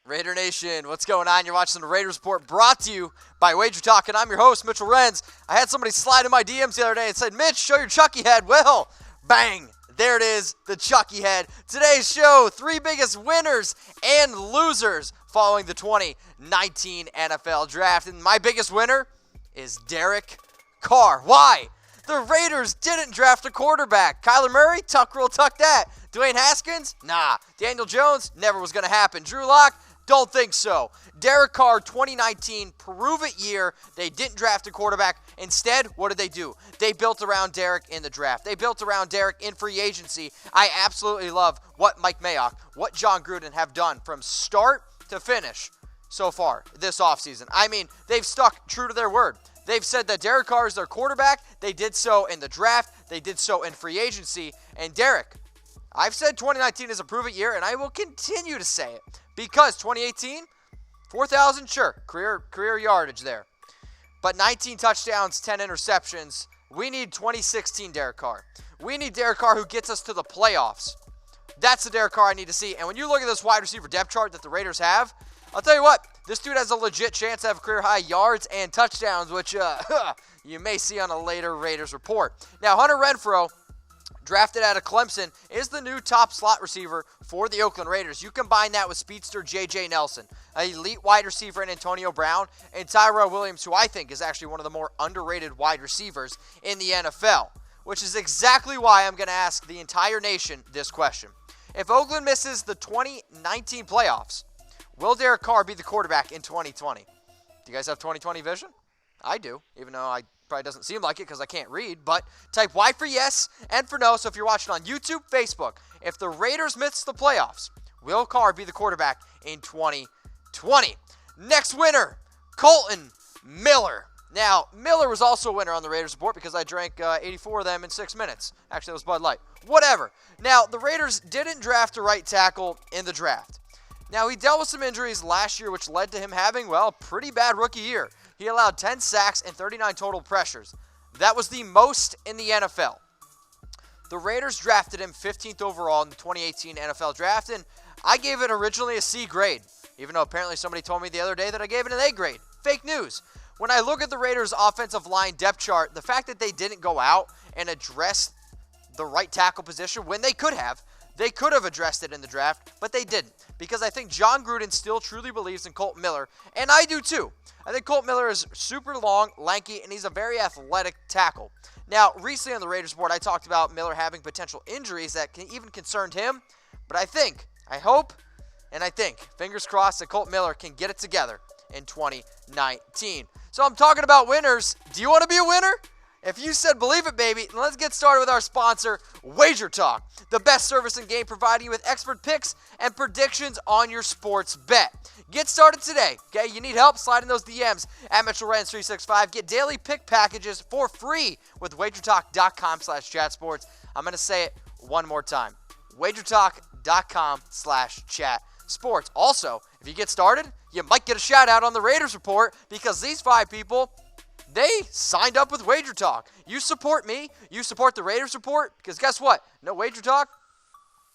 Raider Nation, what's going on? You're watching the Raiders Report brought to you by Wager Talk, and I'm your host, Mitchell Renz. I had somebody slide in my DMs the other day and said, Mitch, show your Chucky head. Well, bang, there it is, the Chucky head. Today's show, 3 biggest winners and losers following the 2019 NFL Draft. And my biggest winner is Derek Carr. Why? The Raiders didn't draft a quarterback. Kyler Murray, tuck rule, tuck that. Dwayne Haskins? Nah. Daniel Jones? Never was going to happen. Drew Lock? Don't think so. Derek Carr, 2019, prove-it year. They didn't draft a quarterback. Instead, what did they do? They built around Derek in the draft. They built around Derek in free agency. I absolutely love what Mike Mayock, what John Gruden have done from start to finish so far this offseason. I mean, they've stuck true to their word. They've said that Derek Carr is their quarterback. They did so in the draft. They did so in free agency. And Derek, I've said 2019 is a prove-it year, and I will continue to say it. Because 2018, 4,000, sure, career yardage there. But 19 touchdowns, 10 interceptions. We need 2016 Derek Carr. We need Derek Carr who gets us to the playoffs. That's the Derek Carr I need to see. And when you look at this wide receiver depth chart that the Raiders have, I'll tell you what, this dude has a legit chance to have career-high yards and touchdowns, which you may see on a later Raiders report. Now, Hunter Renfrow, drafted out of Clemson, is the new top slot receiver for the Oakland Raiders. You combine that with speedster J.J. Nelson, an elite wide receiver in Antonio Brown, and Tyrell Williams, who I think is actually one of the more underrated wide receivers in the NFL, which is exactly why I'm going to ask the entire nation this question. If Oakland misses the 2019 playoffs, will Derek Carr be the quarterback in 2020? Do you guys have 2020 vision? I do, even though I probably doesn't seem like it because I can't read, but type Y for yes and for no. So if you're watching on YouTube, Facebook, if the Raiders miss the playoffs, will Carr be the quarterback in 2020? Next winner, Colton Miller. Now, Miller was also a winner on the Raiders report because I drank 84 of them in 6 minutes. Actually, it was Bud Light. Whatever. Now, the Raiders didn't draft a right tackle in the draft. Now, he dealt with some injuries last year, which led to him having, well, a pretty bad rookie year. He allowed 10 sacks and 39 total pressures. That was the most in the NFL. The Raiders drafted him 15th overall in the 2018 NFL Draft, and I gave it originally a C grade, even though apparently somebody told me the other day that I gave it an A grade. Fake news. When I look at the Raiders' offensive line depth chart, the fact that they didn't go out and address the right tackle position when they could have addressed it in the draft, but they didn't. Because I think John Gruden still truly believes in Colton Miller, and I do too. I think Colton Miller is super long, lanky, and he's a very athletic tackle. Now, recently on the Raiders board, I talked about Miller having potential injuries that can even concerned him, but I hope, fingers crossed, that Colton Miller can get it together in 2019. So I'm talking about winners. Do you want to be a winner? If you said believe it, baby, then let's get started with our sponsor, Wager Talk, the best service in game providing you with expert picks and predictions on your sports bet. Get started today, okay? You need help? Slide in those DMs at MitchellRenz365. Get daily pick packages for free with wagertalk.com/chatsports. I'm going to say it one more time. wagertalk.com/chatsports. Also, if you get started, you might get a shout out on the Raiders report because these 5 people, they signed up with Wager Talk. You support me. You support the Raiders report. Because guess what? No Wager Talk,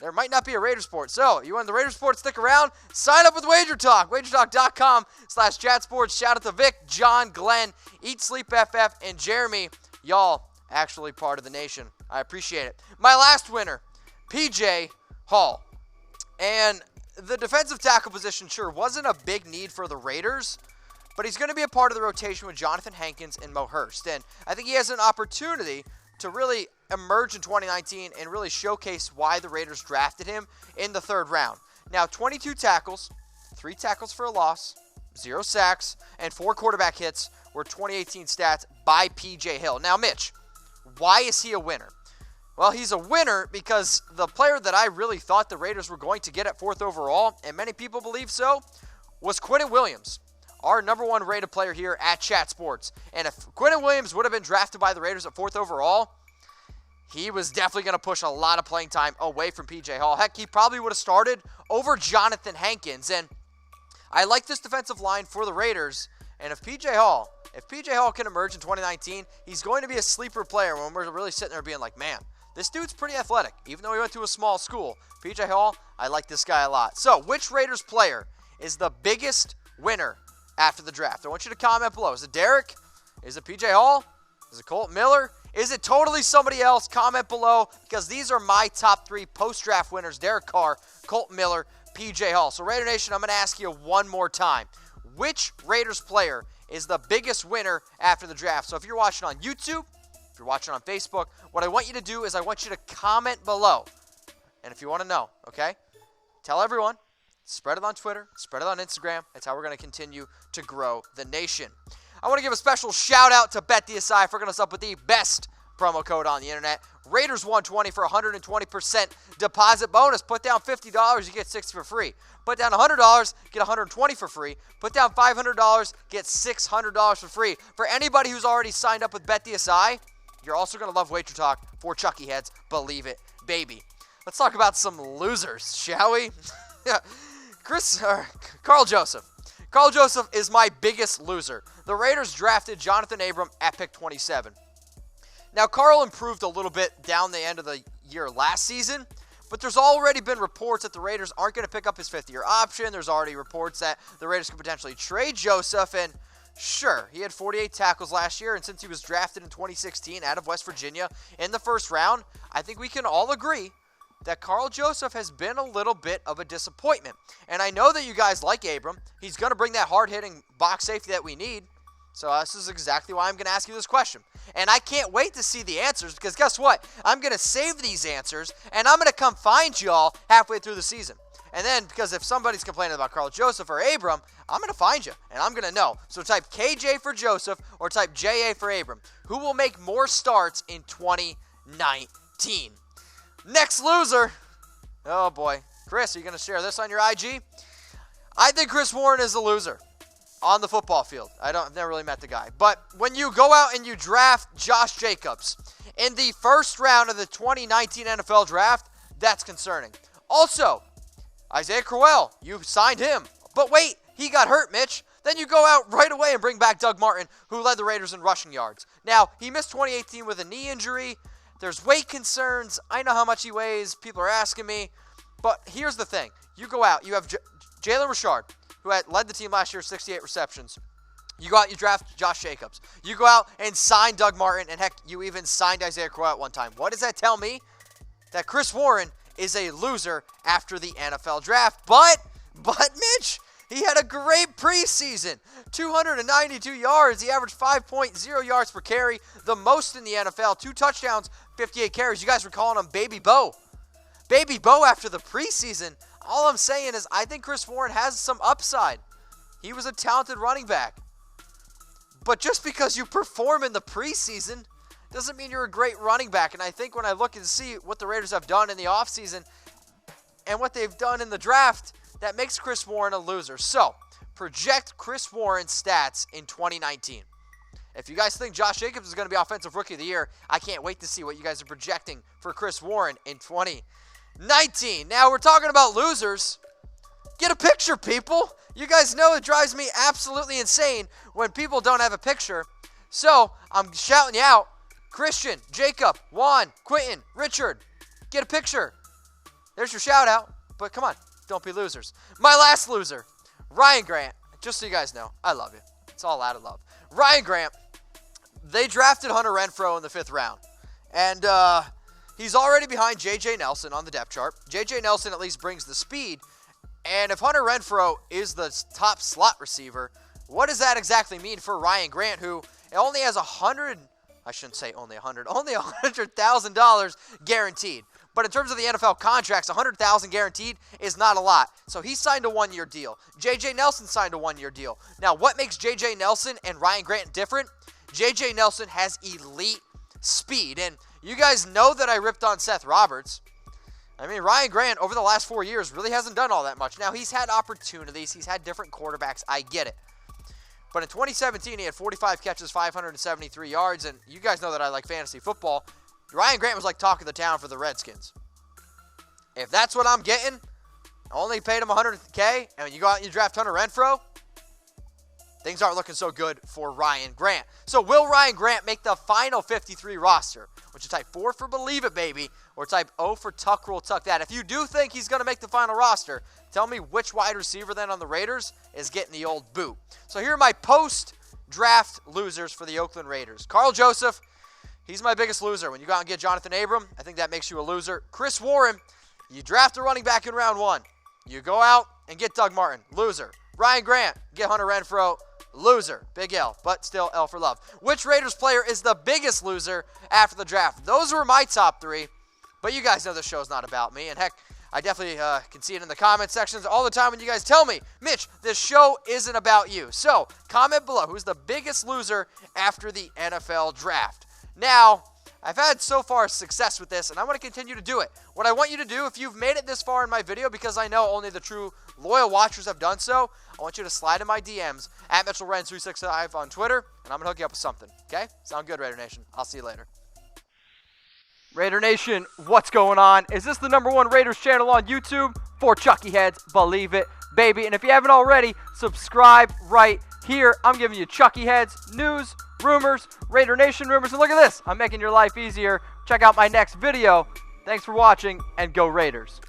there might not be a Raiders report. So, you want the Raiders report to stick around? Sign up with Wager Talk. WagerTalk.com/chatsports. Shout out to Vic, John, Glenn, Eat Sleep FF, and Jeremy. Y'all actually part of the nation. I appreciate it. My last winner, PJ Hall. And the defensive tackle position sure wasn't a big need for the Raiders, but he's going to be a part of the rotation with Johnathan Hankins and Mo Hurst. And I think he has an opportunity to really emerge in 2019 and really showcase why the Raiders drafted him in the 3rd round. Now, 22 tackles, 3 tackles for a loss, 0 sacks, and 4 quarterback hits were 2018 stats by P.J. Hill. Now, Mitch, why is he a winner? Well, he's a winner because the player that I really thought the Raiders were going to get at 4th overall, and many people believe so, was Quinnen Williams, our number 1 rated player here at Chat Sports. And if Quinnen Williams would have been drafted by the Raiders at 4th overall, he was definitely going to push a lot of playing time away from P.J. Hall. Heck, he probably would have started over Johnathan Hankins. And I like this defensive line for the Raiders. And if P.J. Hall can emerge in 2019, he's going to be a sleeper player when we're really sitting there being like, man, this dude's pretty athletic. Even though he went to a small school, P.J. Hall, I like this guy a lot. So, which Raiders player is the biggest winner after the draft? I want you to comment below. Is it Derek? Is it PJ Hall? Is it Colt Miller? Is it totally somebody else? Comment below, because these are my top 3 post-draft winners. Derek Carr, Colt Miller, PJ Hall. So Raider Nation, I'm going to ask you one more time. Which Raiders player is the biggest winner after the draft? So if you're watching on YouTube, if you're watching on Facebook, what I want you to do is I want you to comment below. And if you want to know, okay, tell everyone, spread it on Twitter, spread it on Instagram. That's how we're going to continue to grow the nation. I want to give a special shout out to BetDSI for hooking us up with the best promo code on the internet. Raiders 120 for 120% deposit bonus. Put down $50, you get $60 for free. Put down $100, get $120 for free. Put down $500, get $600 for free. For anybody who's already signed up with BetDSI, you're also going to love Wager Talk for Chucky Heads. Believe it, baby. Let's talk about some losers, shall we? Karl Joseph. Karl Joseph is my biggest loser. The Raiders drafted Johnathan Abram at pick 27. Now, Karl improved a little bit down the end of the year last season, but there's already been reports that the Raiders aren't going to pick up his 5th-year option. There's already reports that the Raiders could potentially trade Joseph, and sure, he had 48 tackles last year, and since he was drafted in 2016 out of West Virginia in the first round, I think we can all agree that Karl Joseph has been a little bit of a disappointment. And I know that you guys like Abram. He's going to bring that hard-hitting box safety that we need. So this is exactly why I'm going to ask you this question. And I can't wait to see the answers, because guess what? I'm going to save these answers, and I'm going to come find y'all halfway through the season. And then, because if somebody's complaining about Karl Joseph or Abram, I'm going to find you, and I'm going to know. So type KJ for Joseph or type JA for Abram. Who will make more starts in 2019? Next loser. Oh, boy. Chris, are you going to share this on your IG? I think Chris Warren is a loser on the football field. I've never really met the guy. But when you go out and you draft Josh Jacobs in the first round of the 2019 NFL Draft, that's concerning. Also, Isaiah Crowell, you signed him. But wait, he got hurt, Mitch. Then you go out right away and bring back Doug Martin, who led the Raiders in rushing yards. Now, he missed 2018 with a knee injury. There's weight concerns. I know how much he weighs. People are asking me. But here's the thing. You go out. You have Jalen Richard, who had led the team last year, 68 receptions. You go out, you draft Josh Jacobs. You go out and sign Doug Martin, and heck, you even signed Isaiah Crowell at one time. What does that tell me? That Chris Warren is a loser after the NFL Draft. But Mitch, he had a great preseason. 292 yards. He averaged 5.0 yards per carry, the most in the NFL. 2 touchdowns, 58 carries. You guys were calling him Baby Bo. Baby Bo after the preseason. All I'm saying is I think Chris Warren has some upside. He was a talented running back. But just because you perform in the preseason doesn't mean you're a great running back. And I think when I look and see what the Raiders have done in the offseason and what they've done in the draft, that makes Chris Warren a loser. So, project Chris Warren's stats in 2019. If you guys think Josh Jacobs is going to be Offensive Rookie of the Year, I can't wait to see what you guys are projecting for Chris Warren in 2019. Now, we're talking about losers. Get a picture, people. You guys know it drives me absolutely insane when people don't have a picture. So, I'm shouting you out. Christian, Jacob, Juan, Quentin, Richard, get a picture. There's your shout out. But come on, don't be losers. My last loser, Ryan Grant. Just so you guys know, I love you. It's all out of love. Ryan Grant, they drafted Hunter Renfrow in the 5th round. And he's already behind J.J. Nelson on the depth chart. J.J. Nelson at least brings the speed. And if Hunter Renfrow is the top slot receiver, what does that exactly mean for Ryan Grant, who only has $100,000 guaranteed. But in terms of the NFL contracts, $100,000 guaranteed is not a lot. So he signed a 1-year deal. J.J. Nelson signed a 1-year deal. Now, what makes J.J. Nelson and Ryan Grant different? J.J. Nelson has elite speed. And you guys know that I ripped on Seth Roberts. I mean, Ryan Grant, over the last 4 years, really hasn't done all that much. Now, he's had opportunities. He's had different quarterbacks. I get it. But in 2017, he had 45 catches, 573 yards. And you guys know that I like fantasy football. Ryan Grant was like talk of the town for the Redskins. If that's what I'm getting, I only paid him $100K, and you go out and you draft Hunter Renfrow, things aren't looking so good for Ryan Grant. So will Ryan Grant make the final 53 roster? Would you type 4 for Believe It, baby, or type O for Tuck Rule, Tuck That? If you do think he's going to make the final roster, tell me which wide receiver then on the Raiders is getting the old boot. So here are my post-draft losers for the Oakland Raiders. Karl Joseph, he's my biggest loser. When you go out and get Johnathan Abram, I think that makes you a loser. Chris Warren, you draft a running back in round 1. You go out and get Doug Martin, loser. Ryan Grant, get Hunter Renfrow, loser. Big L, but still L for love. Which Raiders player is the biggest loser after the draft? Those were my top 3, but you guys know this show's not about me, and heck, I definitely can see it in the comment sections all the time when you guys tell me, Mitch, this show isn't about you. So, comment below who's the biggest loser after the NFL draft. Now, I've had so far success with this, and I want to continue to do it. What I want you to do, if you've made it this far in my video, because I know only the true loyal watchers have done so, I want you to slide in my DMs at MitchellRenz365 on Twitter, and I'm going to hook you up with something. Okay? Sound good, Raider Nation? I'll see you later. Raider Nation, what's going on? Is this the #1 Raiders channel on YouTube? For Chucky Heads, believe it, baby. And if you haven't already, subscribe right here. I'm giving you Chucky Heads, news, rumors, Raider Nation rumors. And look at this. I'm making your life easier. Check out my next video. Thanks for watching, and go Raiders.